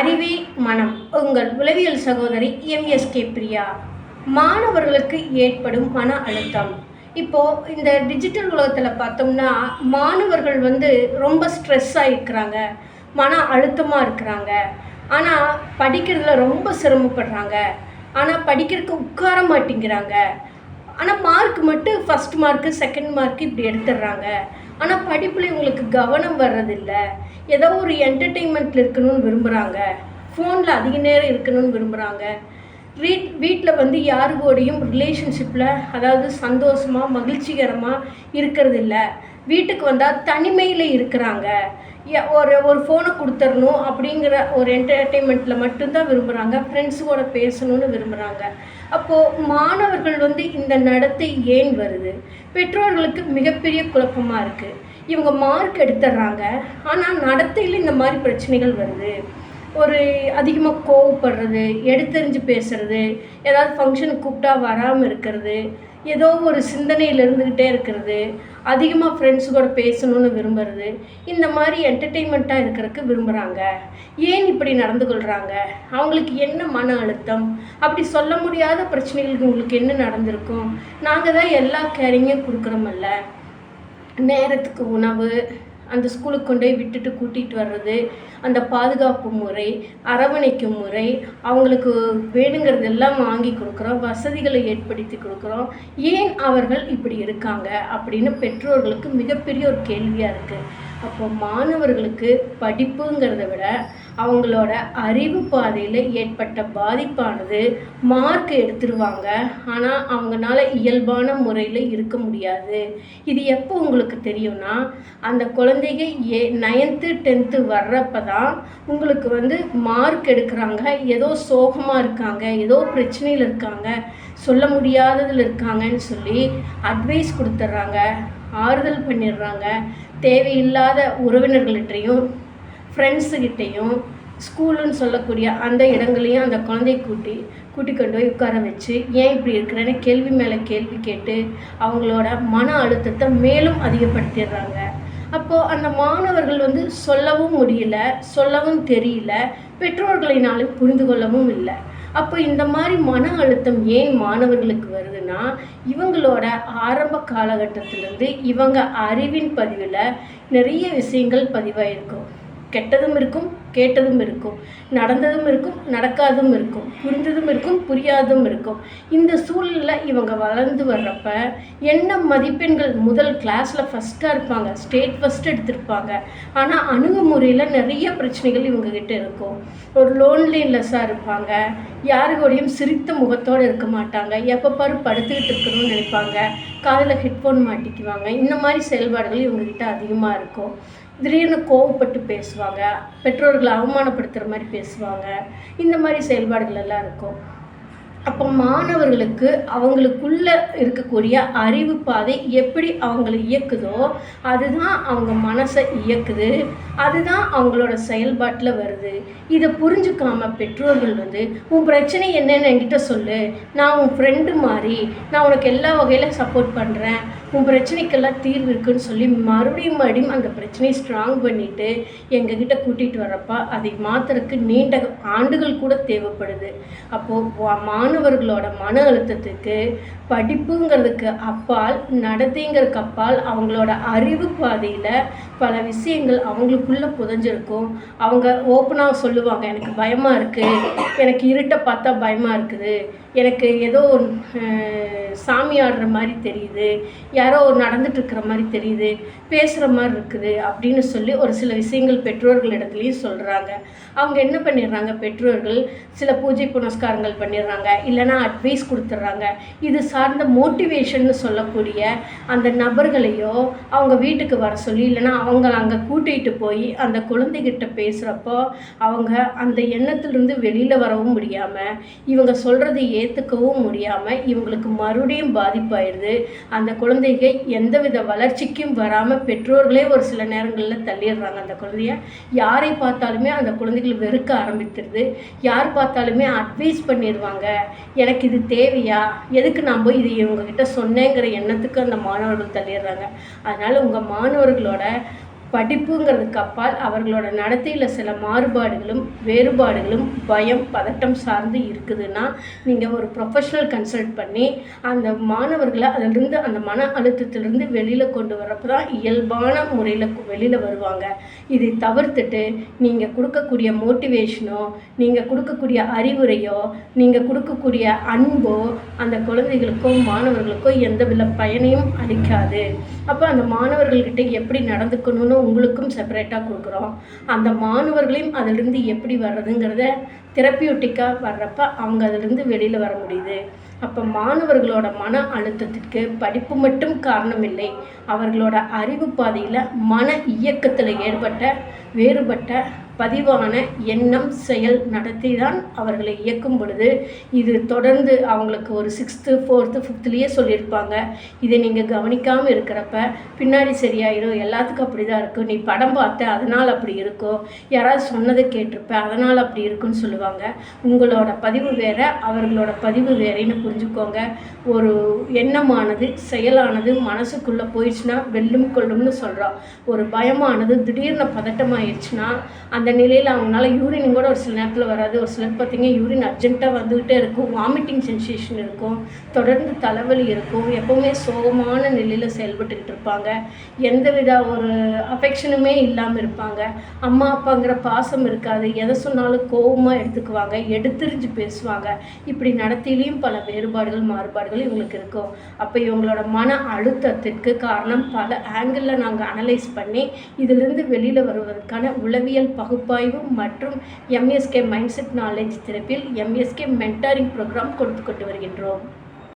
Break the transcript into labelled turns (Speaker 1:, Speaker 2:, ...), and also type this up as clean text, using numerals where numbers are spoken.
Speaker 1: அறிவே மனம். உங்கள் உளவியல் சகோதரி எம்எஸ்கே பிரியா. மாணவர்களுக்கு ஏற்படும் மன அழுத்தம். இப்போ இந்த டிஜிட்டல் உலகத்தில் பார்த்தோம்னா, மாணவர்கள் ரொம்ப ஸ்ட்ரெஸ்ஸாக இருக்கிறாங்க, மன அழுத்தமாக இருக்கிறாங்க. ஆனால் படிக்கிறதுல ரொம்ப சிரமப்படுறாங்க. ஆனால் படிக்கிறதுக்கு உட்கார மாட்டேங்கிறாங்க. ஆனால் மார்க் மட்டும் ஃபஸ்ட் மார்க்கு, செகண்ட் மார்க்கு இப்படி எடுத்துடுறாங்க. ஆனால் படிப்பில் இவங்களுக்கு கவனம் வர்றதில்ல. ஏதோ ஒரு என்டர்டெயின்மெண்ட்டில் இருக்கணும்னு விரும்புகிறாங்க. ஃபோனில் அதிக நேரம் இருக்கணும்னு விரும்புகிறாங்க. வீட்டில் யாரு கூடயும் ரிலேஷன்ஷிப்பில், அதாவது சந்தோஷமாக மகிழ்ச்சிகரமாக இருக்கிறதில்ல. வீட்டுக்கு வந்தால் தனிமையில் இருக்கிறாங்க. ஒரு ஃபோனை கொடுத்துடணும் அப்படிங்கிற ஒரு என்டர்டெயின்மெண்ட்டில் மட்டும்தான் விரும்புகிறாங்க. ஃப்ரெண்ட்ஸுக்கூட பேசணும்னு விரும்புகிறாங்க. அப்போது மாணவர்கள் இந்த நடத்தை ஏன் வருது? பெற்றோர்களுக்கு மிகப்பெரிய குழப்பமாக இருக்குது. இவங்க மார்க் எடுத்துடுறாங்க, ஆனால் நடத்தையில் இந்த மாதிரி பிரச்சனைகள் வருது. ஒரு அதிகமாக கோவப்படுறது, எடுத்தெறிஞ்சு பேசுகிறது, ஏதாவது ஃபங்க்ஷனுக்கு கூப்பிட்டா வராமல் இருக்கிறது, ஏதோ ஒரு சிந்தனையில் இருந்துக்கிட்டே இருக்கிறது, அதிகமாக ஃப்ரெண்ட்ஸு கூட பேசணுன்னு விரும்புகிறது, இந்த மாதிரி என்டர்டெயின்மெண்ட்டாக இருக்கிறதுக்கு விரும்புகிறாங்க. ஏன் இப்படி நடந்து கொள்கிறாங்க? அவங்களுக்கு என்ன மன அழுத்தம்? அப்படி சொல்ல முடியாத பிரச்சனைகளுக்கு உங்களுக்கு என்ன நடந்திருக்கும்? நாங்கள் தான் எல்லா கேரிங்கும் கொடுக்குறோமல்ல. நேரத்துக்கு உணவு, அந்த ஸ்கூலுக்கு கொண்டு போய் விட்டுட்டு கூட்டிகிட்டு வர்றது, அந்த பாதுகாப்பு முறை, அரவணைக்கும் முறை, அவங்களுக்கு வேணுங்கிறதெல்லாம் வாங்கி கொடுக்குறோம், வசதிகளை ஏற்படுத்தி கொடுக்குறோம். ஏன் அவர்கள் இப்படி இருக்காங்க அப்படின்னு பெற்றோர்களுக்கு மிகப்பெரிய ஒரு கேள்வியாக இருக்குது. அப்போ மாணவர்களுக்கு படிப்புங்கிறத விட அவங்களோட அறிவு பாதையில் ஏற்பட்ட பாதிப்பானது, மார்க் எடுத்துருவாங்க, ஆனால் அவங்களால இயல்பான முறையில் இருக்க முடியாது. இது எப்போ உங்களுக்கு தெரியும்னா, அந்த குழந்தைங்க 9th 10th வர்றப்ப தான் உங்களுக்கு மார்க் எடுக்கிறாங்க, ஏதோ சோகமாக இருக்காங்க, ஏதோ பிரச்சனையில் இருக்காங்க, சொல்ல முடியாததில் இருக்காங்கன்னு சொல்லி அட்வைஸ் கொடுத்துட்றாங்க, ஆறுதல் பண்ணிடுறாங்க. தேவையில்லாத உறவினர்கள்கிட்டையும் ஃப்ரெண்ட்ஸுக்கிட்டையும் ஸ்கூலுன்னு சொல்லக்கூடிய அந்த இடங்களையும் அந்த குழந்தைய கூட்டி கொண்டு போய் உட்கார வச்சு, ஏன் இப்படி இருக்கிறேன்னு கேள்வி மேலே கேள்வி கேட்டு அவங்களோட மன அழுத்தத்தை மேலும் அதிகப்படுத்திடுறாங்க. அப்போது அந்த மாணவர்கள் சொல்லவும் முடியல, சொல்லவும் தெரியல, பெற்றோர்களினாலும் புரிந்து கொள்ளவும் இல்லை. அப்போ இந்த மாதிரி மன அழுத்தம் ஏன் மாணவர்களுக்கு வருதுன்னா, இவங்களோட ஆரம்ப காலகட்டத்திலேருந்து இவங்க அறிவின் பதிவில் நிறைய விஷயங்கள் பதிவாயிருக்கும். கெட்டதும் இருக்கும், கேட்டதும் இருக்கும், நடந்ததும் இருக்கும், நடக்காதும் இருக்கும், புரிந்ததும் இருக்கும், புரியாதும் இருக்கும். இந்த சூழலில் இவங்க வளர்ந்து வர்றப்ப என்ன மதிப்பெண்கள், முதல் கிளாஸில் ஃபஸ்ட்டாக இருப்பாங்க, ஸ்டேட் ஃபஸ்ட் எடுத்திருப்பாங்க, ஆனால் அணுகுமுறையில் நிறைய பிரச்சனைகள் இவங்ககிட்ட இருக்கும். ஒரு லோன்லினஸ்ஸாக இருப்பாங்க, யாருக்கூடையும் சிரித்த முகத்தோடு இருக்க மாட்டாங்க, எப்போ பாரு படுத்துக்கிட்டு இருக்கணும்னு நினைப்பாங்க, காதில் ஹெட்ஃபோன் மாட்டிக்குவாங்க. இந்த மாதிரி செயல்பாடுகள் இவங்ககிட்ட அதிகமாக இருக்கும். திடீர்னு கோவப்பட்டு பேசுவாங்க, பெற்றோர்களை அவமானப்படுத்துகிற மாதிரி பேசுவாங்க. இந்த மாதிரி செயல்பாடுகள் எல்லாம் இருக்கும். அப்போ மாணவர்களுக்கு அவங்களுக்குள்ளே இருக்கக்கூடிய அறிவு பாதை எப்படி அவங்களை இயக்குதோ அதுதான் அவங்க மனசை இயக்குது, அதுதான் அவங்களோட செயல்பாட்டில் வருது. இதை புரிஞ்சுக்காம பெற்றோர்கள் உன் பிரச்சனை என்னன்னு என்கிட்ட சொல்லு, நான் உன் ஃப்ரெண்டு மாதிரி, நான் உனக்கு எல்லா வகையில் சப்போர்ட் பண்ணுறேன், உன் பிரச்சனைக்கெல்லாம் தீர்வு இருக்குன்னு சொல்லி மறுபடியும் அந்த பிரச்சனையை ஸ்ட்ராங் பண்ணிவிட்டு எங்ககிட்ட கூட்டிகிட்டு வரப்போ அதை மாற்றுறதுக்கு நீண்ட ஆண்டுகள் கூட தேவைப்படுது. அப்போது மாணவர்களோட மன அழுத்தத்துக்கு படிப்புங்கிறதுக்கு அப்பால், நடத்தைங்கிறதுக்கு அப்பால் அவங்களோட அறிவு பாதையில் பல விஷயங்கள் அவங்களுக்குள்ளே புதைஞ்சிருக்கும். அவங்க ஓப்பனாக சொல்லுவாங்க, எனக்கு பயமாக இருக்குது, எனக்கு இருட்டை பார்த்தா பயமாக இருக்குது, எனக்கு ஏதோ சாமி ஆடுற மாதிரி தெரியுது, யாரோ நடந்துட்டுருக்கிற மாதிரி தெரியுது, பேசுகிற மாதிரி இருக்குது அப்படின்னு சொல்லி ஒரு சில விஷயங்கள் பெற்றோர்கள் இடத்துலையும் சொல்கிறாங்க. அவங்க என்ன பண்ணிடுறாங்க, பெற்றோர்கள் சில பூஜை புனஸ்காரங்கள் பண்ணிடுறாங்க, இல்லைனா அட்வைஸ் கொடுத்துட்றாங்க. இது சார்ந்த மோட்டிவேஷன்னு சொல்லக்கூடிய அந்த நபர்களையோ அவங்க வீட்டுக்கு வர சொல்லி, இல்லைனா அவங்கள அங்கே கூட்டிகிட்டு போய் அந்த குழந்தைகிட்ட பேசுகிறப்போ அவங்க அந்த எண்ணத்துலேருந்து வெளியில் வரவும் முடியாமல், இவங்க சொல்கிறதை ஏற்றுக்கவும் முடியாமல் இவங்களுக்கு மறுபடியும் பாதிப்பாயிடுது. அந்த குழந்தைங்க எந்தவித வளர்ச்சிக்கும் வராமல் பெற்றோர்களே ஒரு சில நேரங்களில் தள்ளிடுறாங்க. அந்த குழந்தைய யாரை பார்த்தாலுமே அந்த குழந்தைகள் வெறுக்க ஆரம்பித்துடுது. யார் பார்த்தாலுமே அட்வைஸ் பண்ணிடுவாங்க, எனக்கு இது தேவையா, எதுக்கு நான் போய் இது இவங்ககிட்ட சொன்னேங்கிற எண்ணத்துக்கு அந்த மாணவர்கள் தள்ளிடுறாங்க. அதனால் உங்கள் மாணவர்களோட படிப்புங்கிறதுக்கு அப்பால் அவர்களோட நடத்தையில் சில மாறுபாடுகளும் வேறுபாடுகளும் பயம் பதட்டம் சார்ந்து இருக்குதுன்னா நீங்கள் ஒரு ப்ரொஃபஷனல் கன்சல்ட் பண்ணி அந்த மாணவர்களை அதிலிருந்து அந்த மன அழுத்தத்திலிருந்து வெளியில் கொண்டு வரப்போ தான் இயல்பான முறையில் வெளியில் வருவாங்க. இதை தவிர்த்துட்டு நீங்கள் கொடுக்கக்கூடிய மோட்டிவேஷனோ நீங்கள் கொடுக்கக்கூடிய அறிவுரையோ நீங்கள் கொடுக்கக்கூடிய அன்போ அந்த குழந்தைகளுக்கோ மாணவர்களுக்கோ எந்தவித பயனையும் அளிக்காது. அப்போ அந்த மாணவர்கள்கிட்ட எப்படி நடந்துக்கணும்னு உங்களுக்கும் செப்பரேட்டாக கொடுக்குறோம். அந்த மாணவர்களையும் அதிலிருந்து எப்படி வர்றதுங்கிறத தெரப்பியூட்டிக்காக வர்றப்ப அவங்க அதிலிருந்து வெளியில் வர முடியுது. அப்போ மாணவர்களோட மன அழுத்தத்திற்கு படிப்பு மட்டும் காரணம் இல்லை. அவர்களோட அறிவு பாதையில் மன இயக்கத்தில் ஏற்பட்ட வேறுபட்ட பதிவான எண்ணம் செயல் நடத்தி தான் அவர்களை இயக்கும் பொழுது இது தொடர்ந்து அவங்களுக்கு ஒரு 6th 4th 5th சொல்லியிருப்பாங்க. இதை நீங்கள் கவனிக்காமல் இருக்கிறப்ப பின்னாடி சரியாயிடும், எல்லாத்துக்கும் அப்படி தான் இருக்கும், நீ படம் பார்த்த அதனால் அப்படி இருக்கும், யாராவது சொன்னதை கேட்டிருப்ப அதனால் அப்படி இருக்குன்னு சொல்லுவாங்க. உங்களோட பதிவு வேறு அவர்களோட பதிவு வேறேன்னு புரிஞ்சுக்கோங்க. ஒரு எண்ணமானது செயலானது மனசுக்குள்ளே போயிடுச்சுன்னா வெல்லும் கொள்ளும்னு சொல்கிறோம். ஒரு பயமானது திடீர்னு பதட்டமாயிடுச்சுன்னா அந்த நிலையில் அவங்களால யூரின் கூட ஒரு சில நேரத்தில் வராது. ஒரு சிலர் பார்த்திங்க யூரின் அர்ஜென்ட்டாக வந்துக்கிட்டே இருக்கும், வாமிட்டிங் சென்சேஷன் இருக்கும், தொடர்ந்து தலைவலி இருக்கும், எப்போவுமே சோகமான நிலையில் செயல்பட்டுக்கிட்டு இருப்பாங்க, எந்தவித ஒரு அஃபெக்ஷனுமே இல்லாமல் இருப்பாங்க, அம்மா அப்பாங்கிற பாசம் இருக்காது, எதை சொன்னாலும் கோபமாக எடுத்துக்குவாங்க, எடுத்துரிஞ்சு பேசுவாங்க. இப்படி நடத்திலையும் பல வேறுபாடுகள் மாறுபாடுகள் இவங்களுக்கு இருக்கும். அப்போ இவங்களோட மன அழுத்தத்திற்கு காரணம் பல ஆங்கிளில் நாங்கள் அனலைஸ் பண்ணி இதிலிருந்து வெளியில் வருவதற்கான உளவியல் பகுப்பாய்வு மற்றும் MSK மைண்ட் செட் நாலேஜ் தெரப்பியில் MSK மென்டாரிங் ப்ரோக்ராம் கொடுத்து கொண்டு வருகின்றோம்.